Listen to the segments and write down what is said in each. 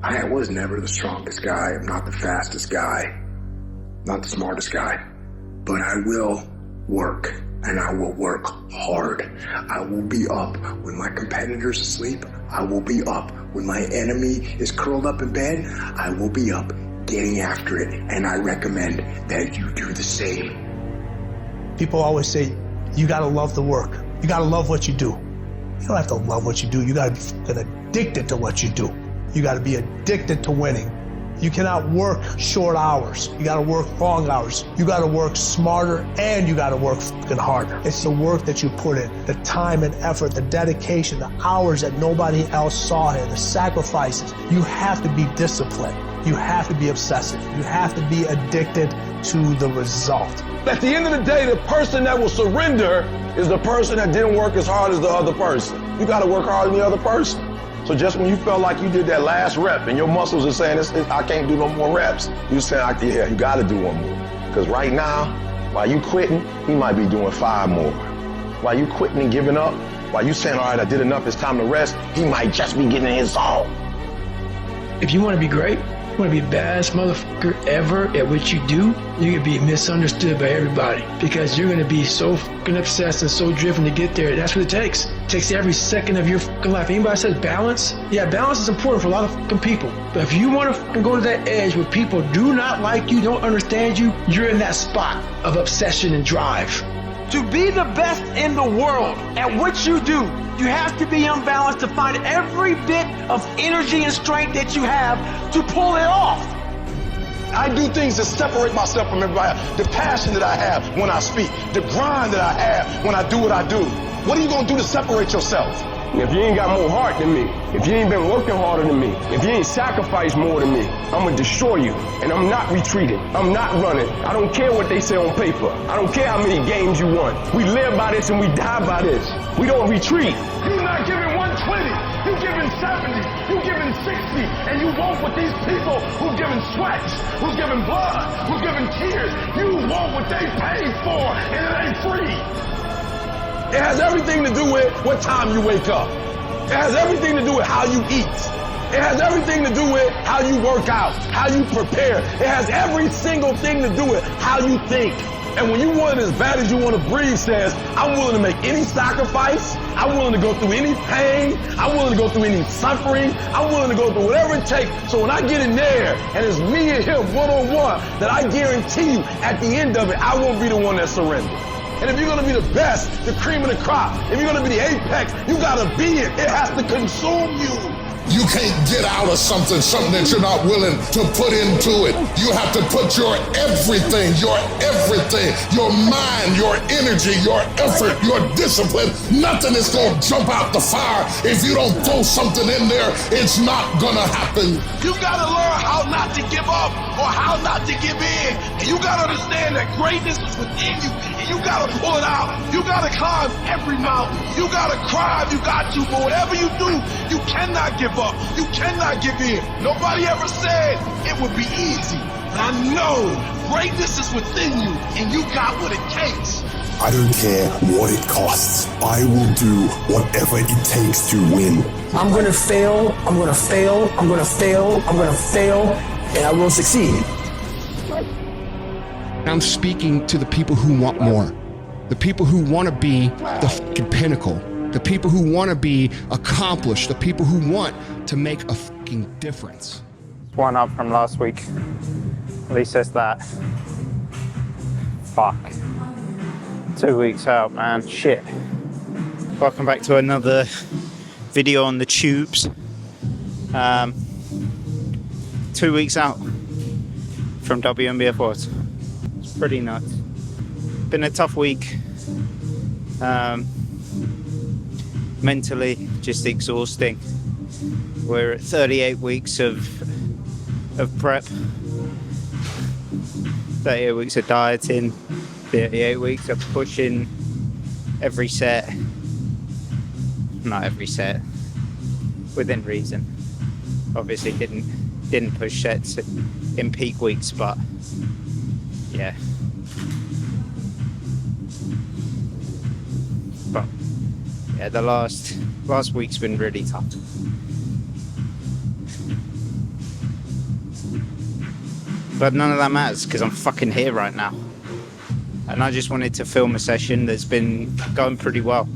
I was never the strongest guy. I'm not the fastest guy. Not the smartest guy. But I will work, and I will work hard. I will be up when my competitor's asleep. I will be up when my enemy is curled up in bed. I will be up getting after it, and I recommend that you do the same. People always say, you gotta love the work. You gotta love what you do. You don't have to love what you do. You gotta be fucking addicted to what you do. You gotta be addicted to winning. You cannot work short hours. You gotta work long hours. You gotta work smarter, and you gotta work fucking harder. It's the work that you put in, the time and effort, the dedication, the hours that nobody else saw here, the sacrifices. You have to be disciplined. You have to be obsessive. You have to be addicted to the result. At the end of the day, the person that will surrender is the person that didn't work as hard as the other person. You gotta work harder than the other person. So just when you felt like you did that last rep and your muscles are saying, I can't do no more reps, you say, yeah, you gotta do one more. Because right now, while you quitting, he might be doing 5 more. While you quitting and giving up, while you saying, all right, I did enough, it's time to rest, he might just be getting in his zone. If you want to be great, you want to be the baddest motherfucker ever at what you do, you're going to be misunderstood by everybody because you're going to be so fucking obsessed and so driven to get there. That's what it takes. It takes every second of your fucking life. Anybody says balance? Yeah, balance is important for a lot of fucking people. But if you want to fucking go to that edge where people do not like you, don't understand you, you're in that spot of obsession and drive. To be the best in the world at what you do, you have to be unbalanced to find every bit of energy and strength that you have to pull it off. I do things to separate myself from everybody. The passion that I have when I speak, the grind that I have when I do what I do. What are you gonna do to separate yourself? If you ain't got more heart than me, if you ain't been working harder than me, if you ain't sacrificed more than me, I'm gonna destroy you. And I'm not retreating. I'm not running. I don't care what they say on paper. I don't care how many games you won. We live by this and we die by this. We don't retreat. You're not giving 120. You're giving 70. You're giving 60. And you want what these people who've given sweat, who've given blood, who've given tears, you want what they paid for, and it ain't free. It has everything to do with what time you wake up. It has everything to do with how you eat. It has everything to do with how you work out, how you prepare. It has every single thing to do with how you think. And when you want it as bad as you want to breathe says, I'm willing to make any sacrifice. I'm willing to go through any pain. I'm willing to go through any suffering. I'm willing to go through whatever it takes. So when I get in there and it's me and him one-on-one, that I guarantee you at the end of it, I won't be the one that surrenders. And if you're going to be the best, the cream of the crop, if you're going to be the apex, you got to be it. It has to consume you. You can't get out of something that you're not willing to put into it. You have to put your everything, your mind, your energy, your effort, your discipline. Nothing is going to jump out the fire. If you don't throw something in there, it's not going to happen. You got to learn how not to give up or how not to give in. And you got to understand that greatness is within you. And you got to pull it out. You got to climb every mountain. You got to cry if you got to. But whatever you do, you cannot give up. You cannot give in. Nobody ever said it would be easy. But I know greatness is within you, and you got what it takes. I don't care what it costs. I will do whatever it takes to win. I'm going to fail, I'm going to fail, I'm going to fail, I'm going to fail, and I will succeed. I'm speaking to the people who want more. The people who want to be the fucking pinnacle. The people who want to be accomplished. The people who want to make a fucking difference. One up from last week. At least that's that. Fuck. 2 weeks out, man. Shit. Welcome back to another video on the tubes. 2 weeks out from WNBF Worlds. It's pretty nuts. Been a tough week. Mentally just exhausting. We're at 38 weeks of prep, 38 weeks of dieting, 38 weeks of pushing every set, not every set, within reason. Obviously didn't push sets in peak weeks, but yeah. But yeah, the last week's been really tough. But none of that matters because I'm fucking here right now. And I just wanted to film a session that's been going pretty well.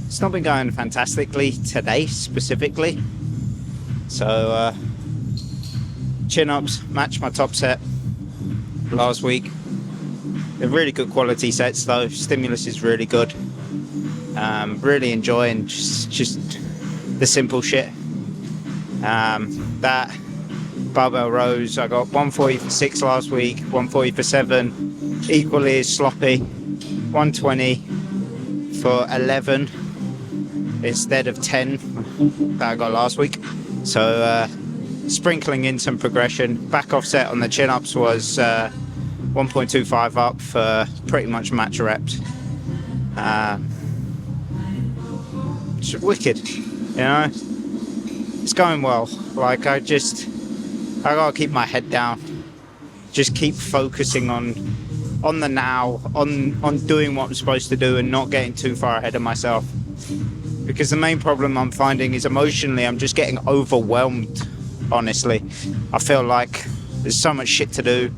It's not been going fantastically today specifically. So chin-ups matched my top set last week. They're really good quality sets though. Stimulus is really good. Really enjoying just the simple shit. That barbell rows, I got 140 for 6 last week, 140 for 7, equally as sloppy, 120 for 11 instead of 10 that I got last week. So sprinkling in some progression. Back offset on the chin-ups was 1.25 up for pretty much match reps. It's wicked, you know. It's going well. Like I gotta keep my head down. Just keep focusing on the now, on doing what I'm supposed to do and not getting too far ahead of myself. Because the main problem I'm finding is emotionally I'm just getting overwhelmed, honestly. I feel like there's so much shit to do.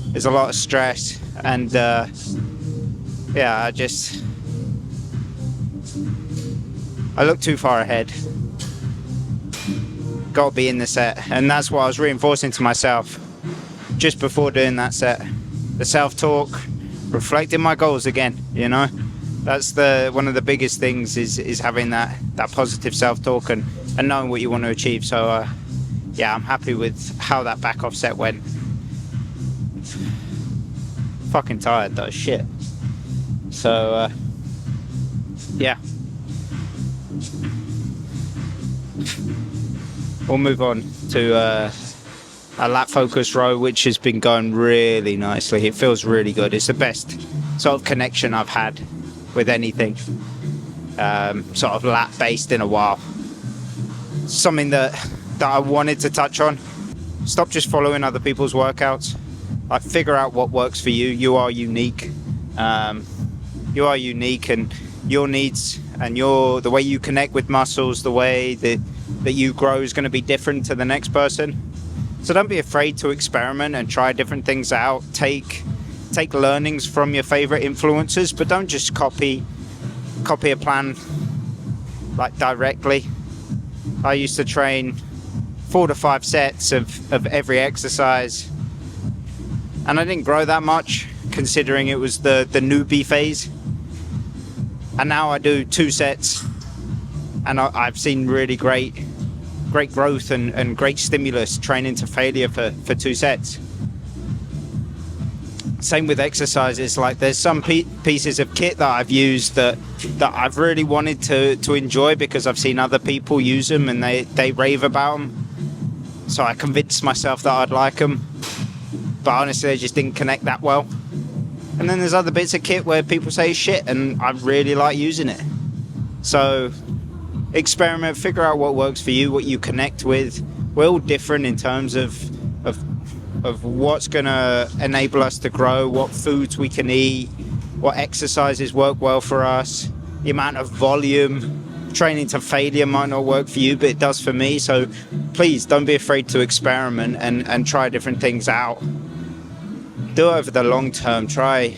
There's a lot of stress and I look too far ahead. Gotta be in the set, and that's what I was reinforcing to myself just before doing that set. The self-talk, reflecting my goals again, you know. That's one of the biggest things is having that positive self-talk and knowing what you want to achieve. So yeah, I'm happy with how that back off set went. Fucking tired though, shit. So yeah. We'll move on to a lat focus row, which has been going really nicely. It feels really good. It's the best sort of connection I've had with anything sort of lat based in a while. Something that I wanted to touch on. Stop just following other people's workouts. Like, figure out what works for you. You are unique. You are unique, and your needs and the way you connect with muscles, the way that you grow is going to be different to the next person. So don't be afraid to experiment and try different things out. Take learnings from your favorite influencers, but don't just copy a plan like directly. I used to train 4 to 5 sets of every exercise, and I didn't grow that much considering it was the newbie phase. And now I do 2 sets, and I've seen really great growth and great stimulus training to failure for 2 sets. Same with exercises. Like, there's some pieces of kit that I've used that I've really wanted to enjoy because I've seen other people use them and they rave about them. So I convinced myself that I'd like them, but honestly, I just didn't connect that well. And then there's other bits of kit where people say shit and I really like using it. So experiment, figure out what works for you, what you connect with. We're all different in terms of what's going to enable us to grow, what foods we can eat, what exercises work well for us, the amount of volume. Training to failure might not work for you, but it does for me. So please don't be afraid to experiment and try different things out. Do it over the long term. Try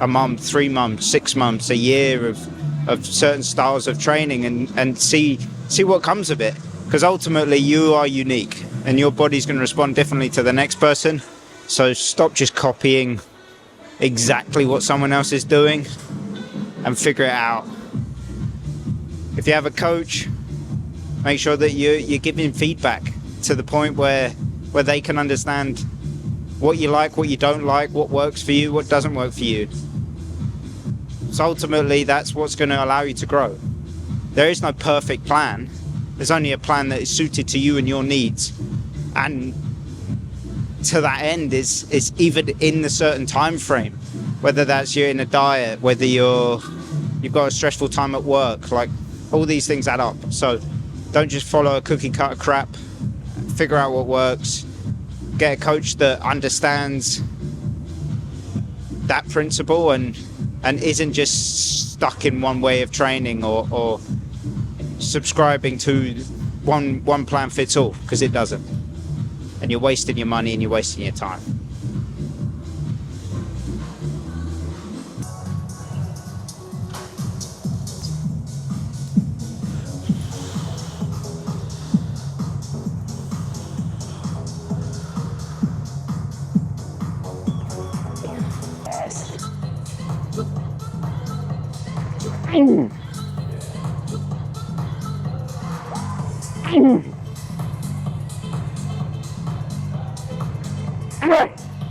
a month, 3 months, 6 months, a year of certain styles of training and see what comes of it. Because ultimately you are unique and your body's going to respond differently to the next person. So stop just copying exactly what someone else is doing and figure it out. If you have a coach, make sure that you're giving feedback to the point where they can understand what you like, what you don't like, what works for you, what doesn't work for you. So ultimately, that's what's going to allow you to grow. There is no perfect plan. There's only a plan that is suited to you and your needs. And to that end is even in a certain time frame, whether that's you're in a diet, whether you've got a stressful time at work, like all these things add up. So don't just follow a cookie cutter crap. Figure out what works. Get a coach that understands that principle and isn't just stuck in one way of training or subscribing to one plan fits all, because it doesn't. and you're wasting your money and you're wasting your time.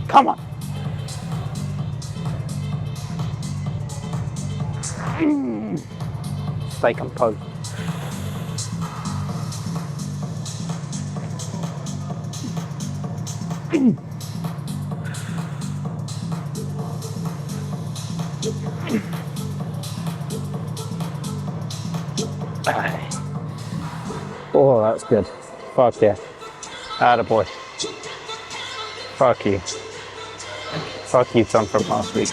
Come on. Stay composed. Oh, that's good. Fuck yeah. Attaboy. Fuck you. Fuck you, son, from last week.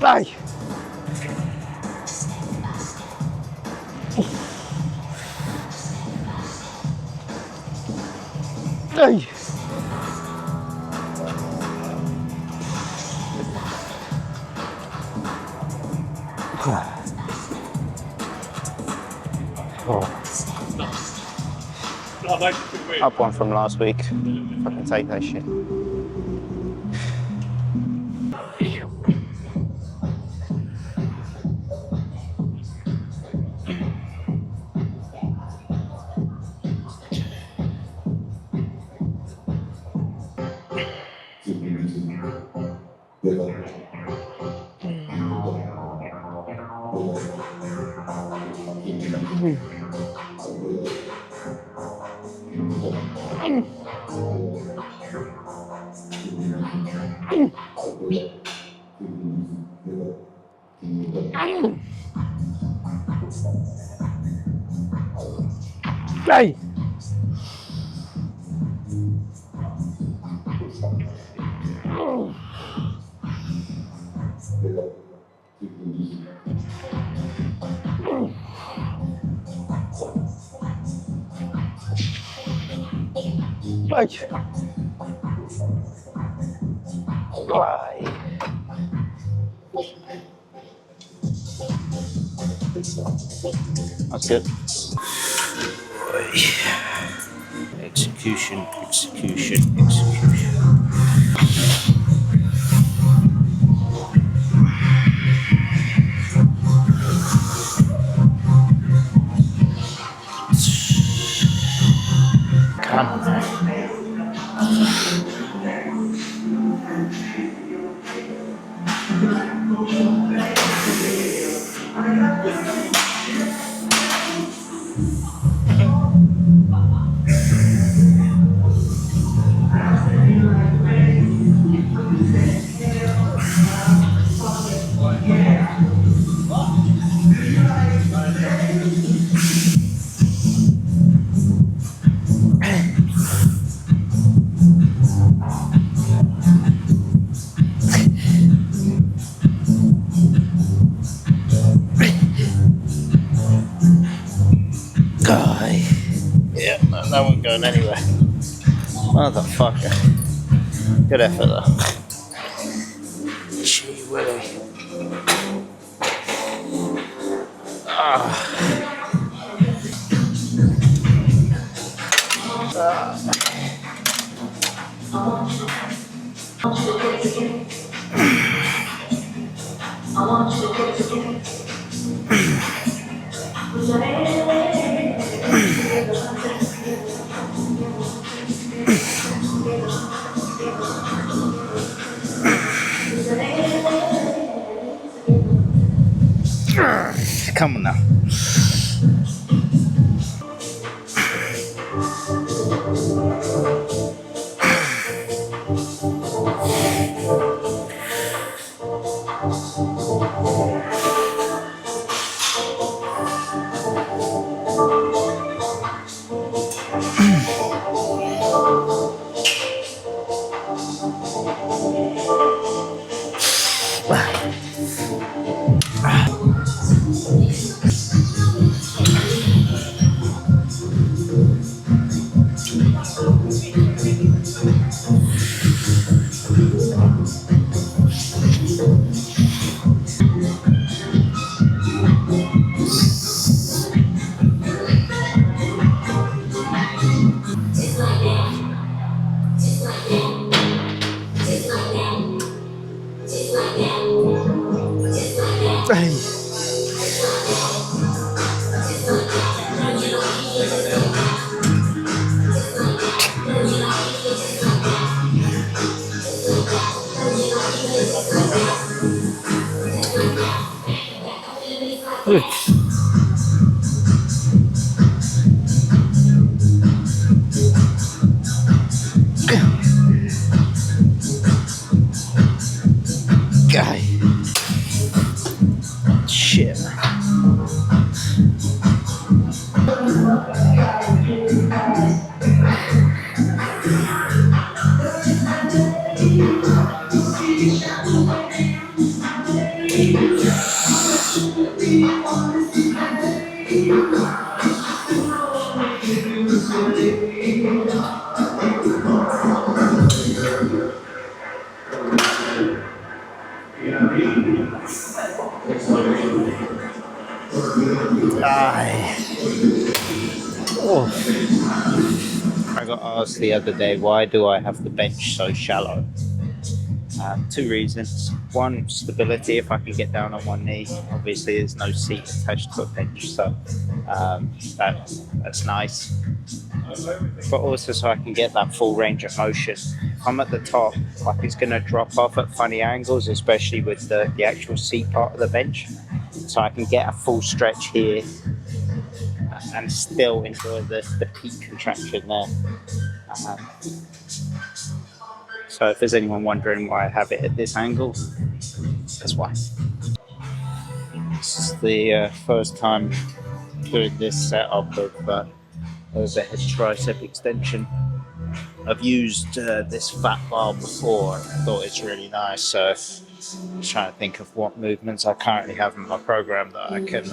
Ay. Ay. Up one from last week. Fucking take that shit. Hey! That's good. Execution, execution, execution. Come on. Yeah, that wasn't going anywhere. Motherfucker. Good effort though. Gee willy. Come on now. Guy. Shit. I got asked the other day, why do I have the bench so shallow? Two reasons. One, stability. If I can get down on one knee, obviously there's no seat attached to a bench, so that's nice. But also so I can get that full range of motion. If I'm at the top, like it's going to drop off at funny angles, especially with the actual seat part of the bench. So I can get a full stretch here and still enjoy the peak contraction there. So if there's anyone wondering why I have it at this angle, that's why. This is the first time doing this setup of overhead tricep extension. I've used this fat bar before and I thought it's really nice, so I'm trying to think of what movements I currently have in my program that I can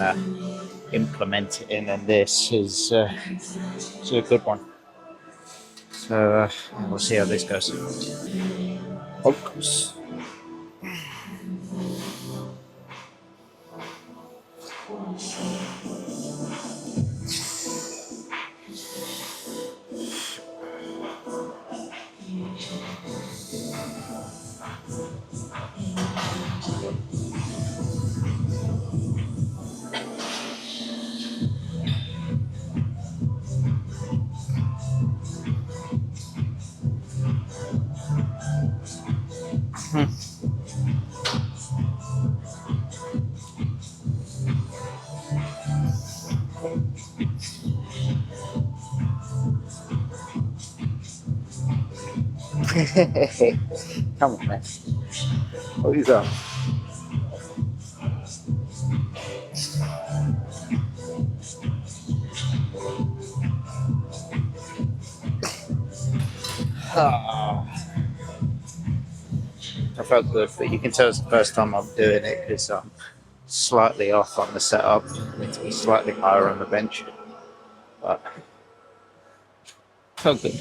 implement it in, and this is a good one. So we'll see how this goes. Focus. Come on, man. What is up? I felt good, but you can tell it's the first time I'm doing it because I'm slightly off on the setup. I need to be slightly higher on the bench, but felt good.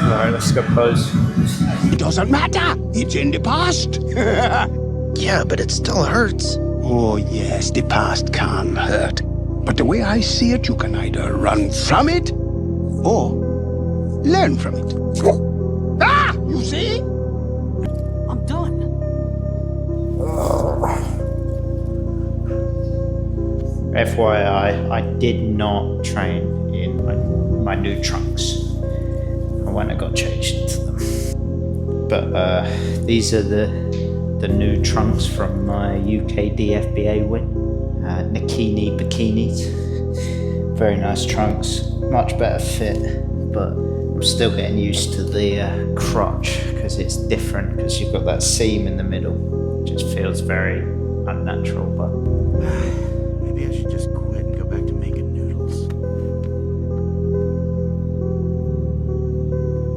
Alright, let's go pose. It doesn't matter. It's in the past. Yeah, but it still hurts. Oh, yes, the past can hurt. But the way I see it, you can either run from it or learn from it. Ah! You see? I'm done. FYI, I did not train in my new trunks. I went and got changed into them. But these are the new trunks from my UK DFBA win. Nikini bikinis. Very nice trunks, much better fit, but I'm still getting used to the crotch because it's different, because you've got that seam in the middle. It just feels very unnatural, but Maybe I should just quit and go back to making noodles.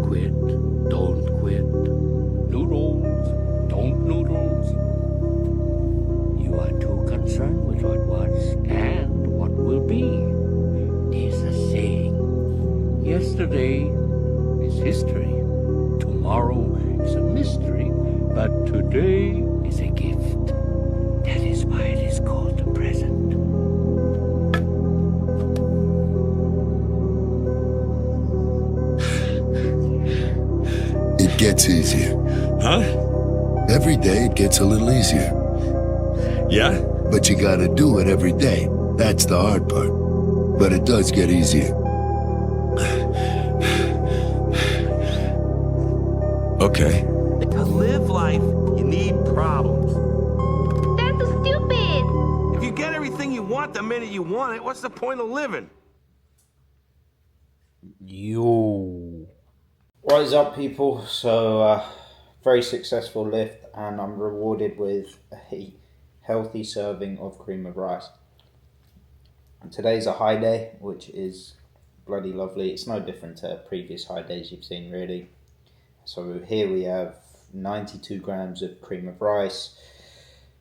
Quit, don't quit. Noodles, don't noodles. You are too concerned with what was and what will be. There's a saying. Yesterday is history. Tomorrow is a mystery. But today is a gift. That is why it is called the present. It gets easier. Huh? Every day it gets a little easier. Yeah? But you gotta do it every day. That's the hard part. But it does get easier. Okay. To live life, you need problems. That's so stupid! If you get everything you want the minute you want it, what's the point of living? Yo. What is up, people? So, very successful lift, and I'm rewarded with a healthy serving of cream of rice. And today's a high day, which is bloody lovely. It's no different to previous high days you've seen, really. So here we have 92 grams of cream of rice,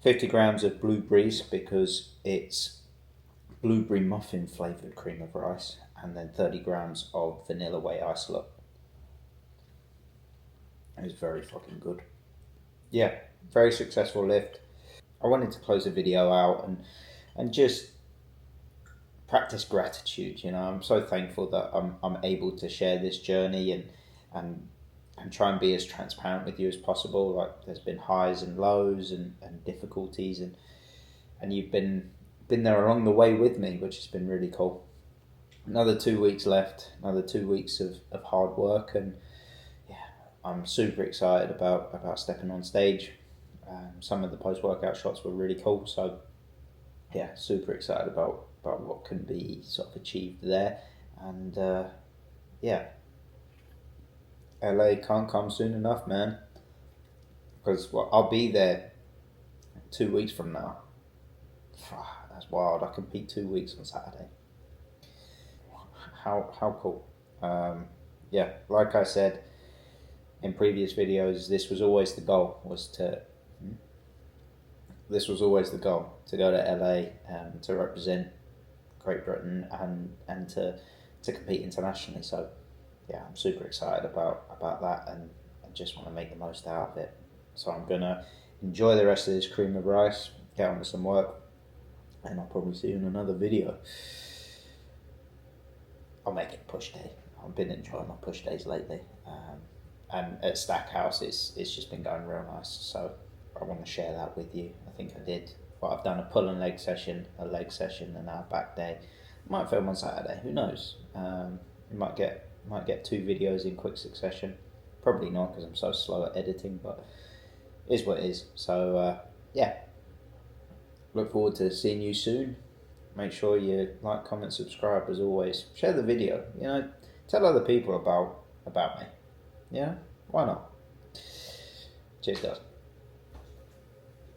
50 grams of blueberries because it's blueberry muffin flavoured cream of rice, and then 30 grams of vanilla whey isolate. It was very fucking good. Yeah, very successful lift. I wanted to close the video out and just practice gratitude. You know, I'm so thankful that I'm able to share this journey and try and be as transparent with you as possible. Like, there's been highs and lows and difficulties, and you've been there along the way with me, which has been really cool. Another 2 weeks left, another 2 weeks of hard work, and yeah, I'm super excited about stepping on stage. Some of the post-workout shots were really cool, so yeah, super excited about what can be sort of achieved there. And yeah, LA can't come soon enough, man, because I'll be there 2 weeks from now. That's wild. I compete 2 weeks on Saturday. How cool. Yeah, like I said in previous videos, this was always the goal, to go to LA to represent Great Britain and to compete internationally. So yeah, I'm super excited about that, and I just want to make the most out of it. So I'm gonna enjoy the rest of this cream of rice, get on with some work, and I'll probably see you in another video. I'll make it push day. I've been enjoying my push days lately, and at Stackhouse it's just been going real nice. So I want to share that with you. I think I did. Well, I've done a pull and leg session, and now a back day. Might film on Saturday. Who knows? You might get 2 videos in quick succession. Probably not, because I'm so slow at editing, but it is what it is. So yeah, look forward to seeing you soon. Make sure you like, comment, subscribe as always. Share the video. You know, tell other people about me. Yeah, why not? Cheers, guys.